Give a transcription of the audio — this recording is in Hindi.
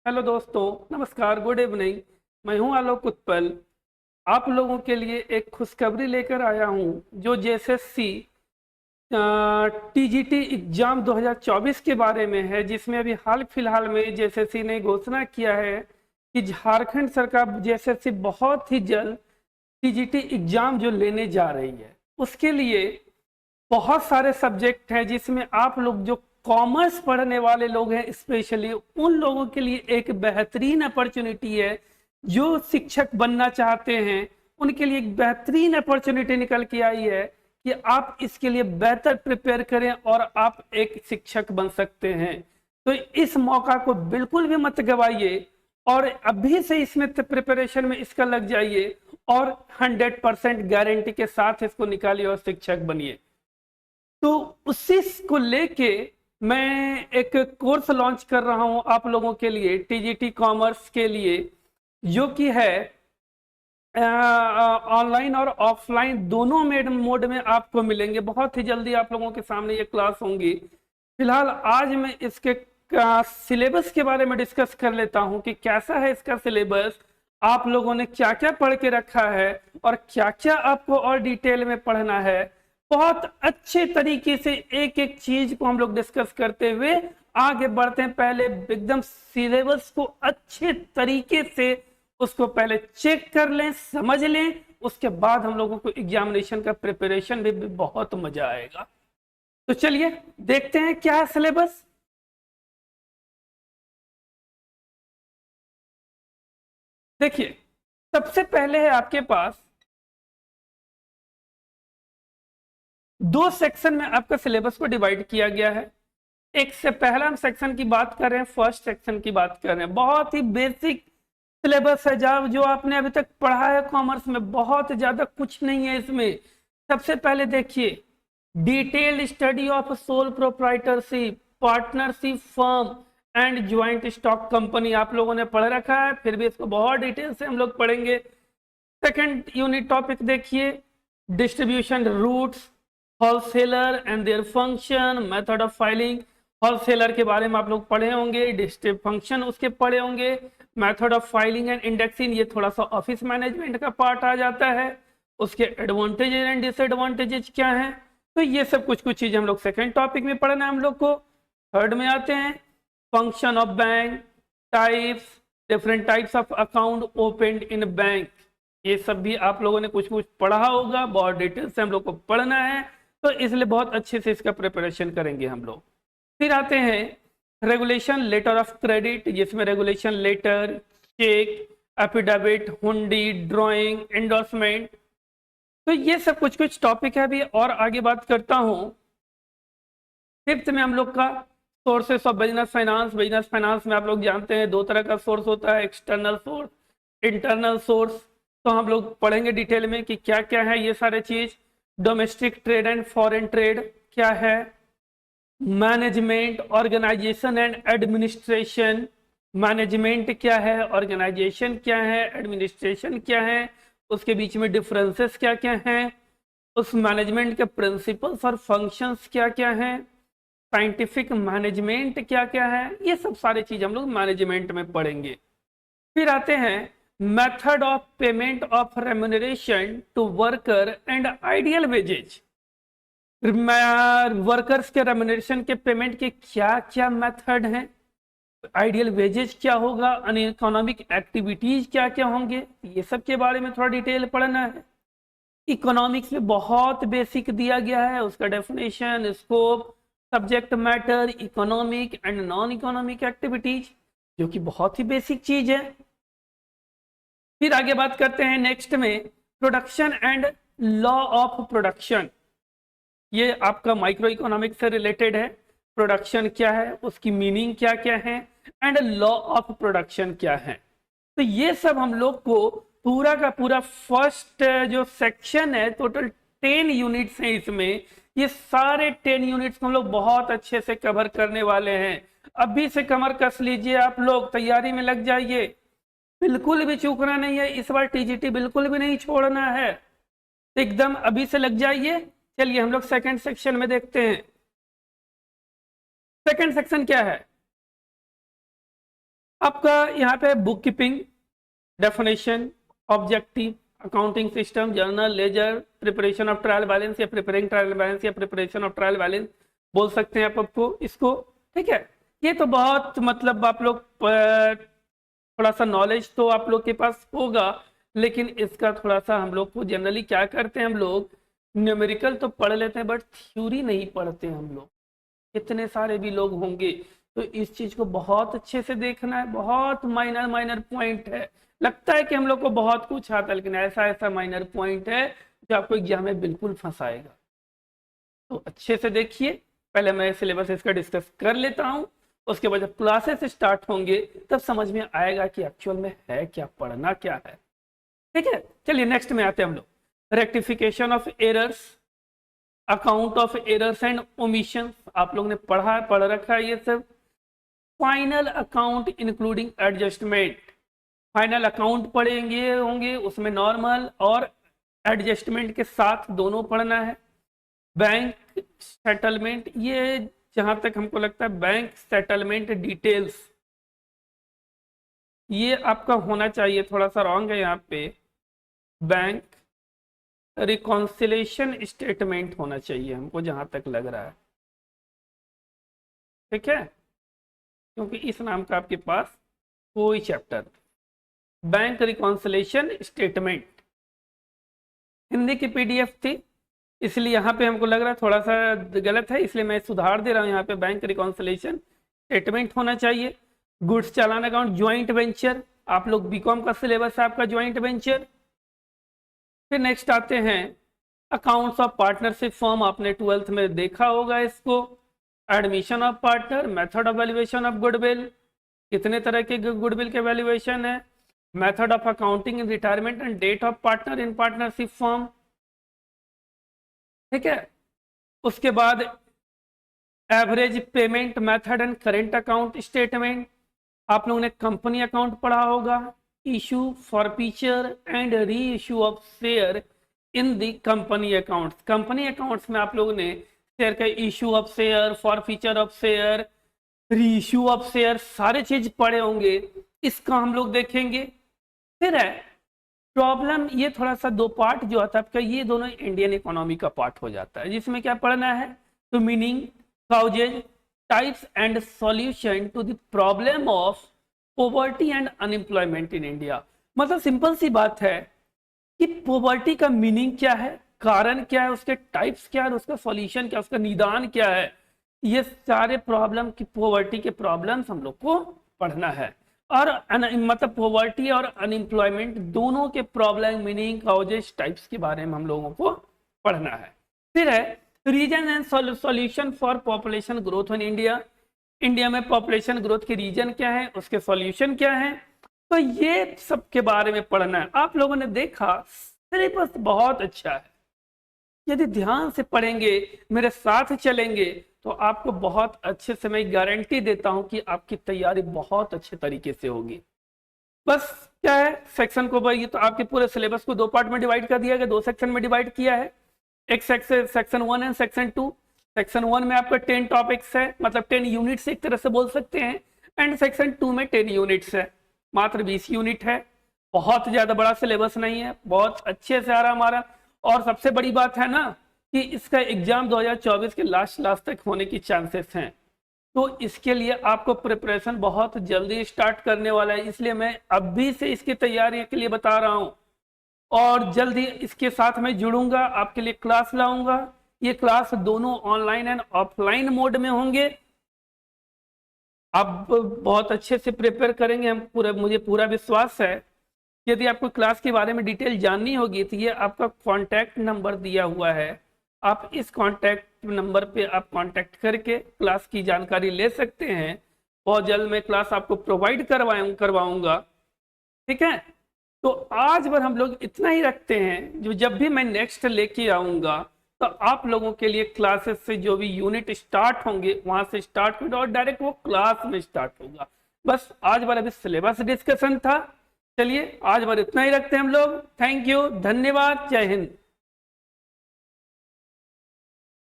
हेलो दोस्तों, नमस्कार, गुड इवनिंग। मैं हूं आलोक उत्पल। आप लोगों के लिए एक खुशखबरी लेकर आया हूं जो जेएसएससी टीजीटी एग्जाम 2024 के बारे में है, जिसमें अभी हाल फिलहाल में जेएसएससी ने घोषणा किया है कि झारखंड सरकार जेएसएससी बहुत ही जल्द टीजीटी एग्जाम जो लेने जा रही है, उसके लिए बहुत सारे सब्जेक्ट हैं जिसमें आप लोग जो कॉमर्स पढ़ने वाले लोग हैं, स्पेशली उन लोगों के लिए एक बेहतरीन अपॉर्चुनिटी है। जो शिक्षक बनना चाहते हैं उनके लिए एक बेहतरीन अपॉर्चुनिटी निकल के आई है कि आप इसके लिए बेहतर प्रिपेयर करें और आप एक शिक्षक बन सकते हैं। तो इस मौका को बिल्कुल भी मत गवाइए और अभी से इसमें प्रिपरेशन में इसका लग जाइए और 100% गारंटी के साथ इसको निकालिए और शिक्षक बनिए। तो उसी को लेके मैं एक कोर्स लॉन्च कर रहा हूं आप लोगों के लिए, टीजीटी कॉमर्स के लिए, जो कि है ऑनलाइन और ऑफलाइन दोनों मोड में आपको मिलेंगे। बहुत ही जल्दी आप लोगों के सामने ये क्लास होंगी। फिलहाल आज मैं इसके सिलेबस के बारे में डिस्कस कर लेता हूं कि कैसा है इसका सिलेबस, आप लोगों ने क्या क्या पढ़ के रखा है और क्या क्या आपको और डिटेल में पढ़ना है। बहुत अच्छे तरीके से एक एक चीज को हम लोग डिस्कस करते हुए आगे बढ़ते हैं। पहले एकदम सिलेबस को अच्छे तरीके से उसको पहले चेक कर लें, समझ लें, उसके बाद हम लोगों को एग्जामिनेशन का प्रिपरेशन भी बहुत मजा आएगा। तो चलिए देखते हैं क्या है सिलेबस। देखिए, सबसे पहले है आपके पास दो सेक्शन में आपका सिलेबस को डिवाइड किया गया है। एक से पहला हम सेक्शन की बात कर रहे हैं, फर्स्ट सेक्शन की बात कर रहे हैं। बहुत ही बेसिक सिलेबस है जो आपने अभी तक पढ़ा है कॉमर्स में, बहुत ज्यादा कुछ नहीं है इसमें। सबसे पहले देखिए, detailed study of sole proprietorship, partnership firm and joint stock company आप लोगों ने पढ़ रखा है, फिर भी इसको बहुत डिटेल से हम लोग पढ़ेंगे। सेकंड यूनिट टॉपिक देखिए, distribution routes, wholesaler and their function, method of filing. Wholesaler के बारे में आप लोग पढ़े होंगे, डिस्ट्रीब फंक्शन उसके पढ़े होंगे, method of filing and indexing ये थोड़ा सा ऑफिस मैनेजमेंट का पार्ट आ जाता है। उसके एडवांटेजेस एंड डिसएडवांटेजेस क्या हैं, तो ये सब कुछ कुछ चीजें हम लोग सेकंड टॉपिक में पढ़ना है हम लोग को। थर्ड में आते हैं, function of bank, types, different types of account open in bank. ये सब भी आप लोगों ने कुछ कुछ पढ़ा होगा, बहुत डिटेल से हम लोग को पढ़ना है, तो इसलिए बहुत अच्छे से इसका प्रिपरेशन करेंगे हम लोग। फिर आते हैं रेगुलेशन लेटर ऑफ क्रेडिट, जिसमें रेगुलेशन लेटर, चेक, एफिडेविट, हुंडी, ड्राइंग, एंडोर्समेंट, तो ये सब कुछ कुछ टॉपिक है। अभी और आगे बात करता हूं। फिफ्थ में हम लोग का sources of business finance. Business finance में आप लोग जानते हैं दो तरह का सोर्स होता है, एक्सटर्नल सोर्स, इंटरनल सोर्स। तो हम लोग पढ़ेंगे डिटेल में कि क्या क्या है ये सारे चीज। Domestic trade and foreign trade क्या है, management, organisation and administration. Management क्या है, ऑर्गेनाइजेशन क्या है, एडमिनिस्ट्रेशन क्या है, उसके बीच में डिफरेंसेस क्या क्या हैं, उस मैनेजमेंट के प्रिंसिपल्स और फंक्शंस क्या क्या हैं, साइंटिफिक मैनेजमेंट क्या क्या है, ये सब सारी चीज हम लोग मैनेजमेंट में पढ़ेंगे। फिर आते हैं method of payment of remuneration to worker and ideal wages. Workers के रेम्यूनरेशन के पेमेंट के क्या क्या मेथड हैं, आइडियल वेजेज क्या होगा, अन इकोनॉमिक एक्टिविटीज क्या क्या होंगे, ये सब के बारे में थोड़ा डिटेल पढ़ना है। इकोनॉमिक्स में बहुत बेसिक दिया गया है, उसका definition, scope, subject matter, economic and non economic activities, जो कि बहुत ही बेसिक चीज है। फिर आगे बात करते हैं नेक्स्ट में production and law of production. ये आपका माइक्रो इकोनॉमिक्स से रिलेटेड है। प्रोडक्शन क्या है, उसकी मीनिंग क्या क्या है, एंड लॉ ऑफ प्रोडक्शन क्या है। तो ये सब हम लोग को पूरा का पूरा फर्स्ट जो सेक्शन है, टोटल 10 यूनिट्स हैं इसमें, ये सारे 10 यूनिट्स को हम लोग बहुत अच्छे से कवर करने वाले हैं। अभी से कमर कस लीजिए, आप लोग तैयारी में लग जाइए, बिल्कुल भी चूकना नहीं है इस बार, टीजीटी बिल्कुल भी नहीं छोड़ना है, एकदम अभी से लग जाइए। चलिए हम लोग सेकंड सेक्शन में देखते हैं। सेकंड सेक्शन क्या है, आपका यहाँ पे book keeping, definition, objective, accounting system, journal, ledger, preparation of trial balance या प्रिपेयरिंग ट्रायल बैलेंस या प्रिपरेशन ऑफ ट्रायल बैलेंस बोल सकते हैं आप आपको इसको। ठीक है, ये तो बहुत मतलब आप लोग थोड़ा सा नॉलेज तो आप लोग के पास होगा, लेकिन इसका थोड़ा सा हम लोग को जनरली क्या करते हैं, हम लोग न्यूमेरिकल तो पढ़ लेते हैं बट थ्योरी नहीं पढ़ते हैं हम लोग। इतने सारे भी लोग होंगे तो इस चीज को बहुत अच्छे से देखना है। बहुत माइनर माइनर पॉइंट है, लगता है कि हम लोग को बहुत कुछ आता है, लेकिन ऐसा ऐसा माइनर पॉइंट है जो आपको एग्जाम में बिल्कुल फंसाएगा। तो अच्छे से देखिए, पहले मैं सिलेबस इसका डिस्कस कर लेता हूं, उसके बाद जब क्लासेस स्टार्ट होंगे तब समझ में आएगा कि एक्चुअल में है क्या, पढ़ना क्या है। ठीक है, चलिए नेक्स्ट में आते हैं हम लोग। Rectification of errors, account of errors and omission, आप लोग ने पढ़ रखा है ये सब। Final account including adjustment, final account पढ़ेंगे होंगे, उसमें नॉर्मल और एडजस्टमेंट के साथ दोनों पढ़ना है। बैंक सेटलमेंट, ये जहां तक हमको लगता है बैंक सेटलमेंट डिटेल्स ये आपका होना चाहिए, थोड़ा सा रॉन्ग है यहाँ पे। बैंक रिकॉन्सिलेशन स्टेटमेंट होना चाहिए हमको जहां तक लग रहा है। ठीक है, क्योंकि इस नाम का आपके पास कोई chapter, bank reconciliation statement Hindi की पीडीएफ थी, इसलिए यहाँ पे हमको लग रहा है थोड़ा सा गलत है, इसलिए मैं सुधार दे रहा हूँ। यहाँ पे बैंक रिकॉन्सिलेशन स्टेटमेंट होना चाहिए। गुड्स चालान अकाउंट, ज्वाइंट वेंचर, आप लोग बीकॉम का सिलेबस है आपका ज्वाइंट वेंचर। फिर नेक्स्ट आते हैं अकाउंट्स ऑफ पार्टनरशिप फर्म, आपने 12th में देखा होगा इसको। Admission of partner, method of valuation of goodwill, कितने तरह के गुडविल के वैल्यूएशन है, method of accounting in retirement and death of partner in partnership firm. ठीक है, उसके बाद average payment method and current account statement, आप लोगों ने कंपनी अकाउंट पढ़ा होगा। Issue forfeiture and reissue of share in the company accounts, company accounts में आप लोगों ने शेयर का issue of share, forfeiture of share, री इशू ऑफ शेयर, सारे चीज पढ़े होंगे, इसका हम लोग देखेंगे। फिर है प्रॉब्लम, ये थोड़ा सा दो पार्ट जो आता है आपका, ये दोनों इंडियन इकोनॉमी का पार्ट हो जाता है, जिसमें क्या पढ़ना है, तो meaning, causes, types and solution to the problem of poverty and unemployment in India. मतलब सिंपल सी बात है कि पॉवर्टी का मीनिंग क्या है, कारण क्या है, उसके टाइप्स क्या है, उसका सॉल्यूशन क्या, उसका निदान क्या है, ये सारे प्रॉब्लम की पॉवर्टी के प्रॉब्लम्स हम लोग को पढ़ना है। और मतलब पॉवर्टी और अनएम्प्लॉयमेंट दोनों के प्रॉब्लम, मीनिंग, काउजेस, टाइप्स के बारे में हम लोगों को पढ़ना है। फिर है reason and solution for population growth in India, India में पॉपुलेशन ग्रोथ के रीजन क्या है, उसके सॉल्यूशन क्या है, तो ये सब के बारे में पढ़ना है। आप लोगों ने देखा सिलेबस बहुत अच्छा है, यदि ध्यान से पढ़ेंगे, मेरे साथ चलेंगे, तो आपको बहुत अच्छे से, मैं गारंटी देता हूं कि आपकी तैयारी बहुत अच्छे तरीके से होगी। बस क्या है, सेक्शन को भाई, तो आपके पूरे सिलेबस को दो पार्ट में डिवाइड कर दिया गया, दो सेक्शन में डिवाइड किया है। एक सेक्शन 1 एंड सेक्शन 2। सेक्शन 1 में आपका 10 टॉपिक्स है, मतलब 10 यूनिट्स एक तरह से बोल सकते हैं, एंड सेक्शन 2 में 10 यूनिट्स है, मात्र 20 यूनिट है, बहुत ज्यादा बड़ा सिलेबस नहीं है, बहुत अच्छे से आ रहा हमारा। और सबसे बड़ी बात है ना कि इसका एग्जाम 2024 के लास्ट तक होने की चांसेस हैं, तो इसके लिए आपको प्रिपरेशन बहुत जल्दी स्टार्ट करने वाला है, इसलिए मैं अभी से इसकी तैयारी के लिए बता रहा हूं, और जल्दी इसके साथ में जुड़ूंगा, आपके लिए क्लास लाऊंगा। ये क्लास दोनों ऑनलाइन एंड ऑफलाइन मोड में होंगे। आप बहुत अच्छे से प्रिपेयर करेंगे, हम मुझे पूरा विश्वास है। यदि आपको क्लास के बारे में डिटेल जाननी होगी तो ये आपका कॉन्टैक्ट नंबर दिया हुआ है, आप इस कॉन्टैक्ट नंबर पे आप कॉन्टैक्ट करके क्लास की जानकारी ले सकते हैं। बहुत जल्द मैं क्लास आपको प्रोवाइड करवाऊंगा। ठीक है, तो आज भर हम लोग इतना ही रखते हैं, जो जब भी मैं नेक्स्ट लेके आऊंगा तो आप लोगों के लिए क्लासेस से जो भी यूनिट स्टार्ट होंगे वहां से स्टार्ट होगा और डायरेक्ट वो क्लास में स्टार्ट होगा। बस आज बार अभी सिलेबस डिस्कशन था। चलिए आज बार इतना ही रखते हैं हम लोग। थैंक यू, धन्यवाद, जय हिंद।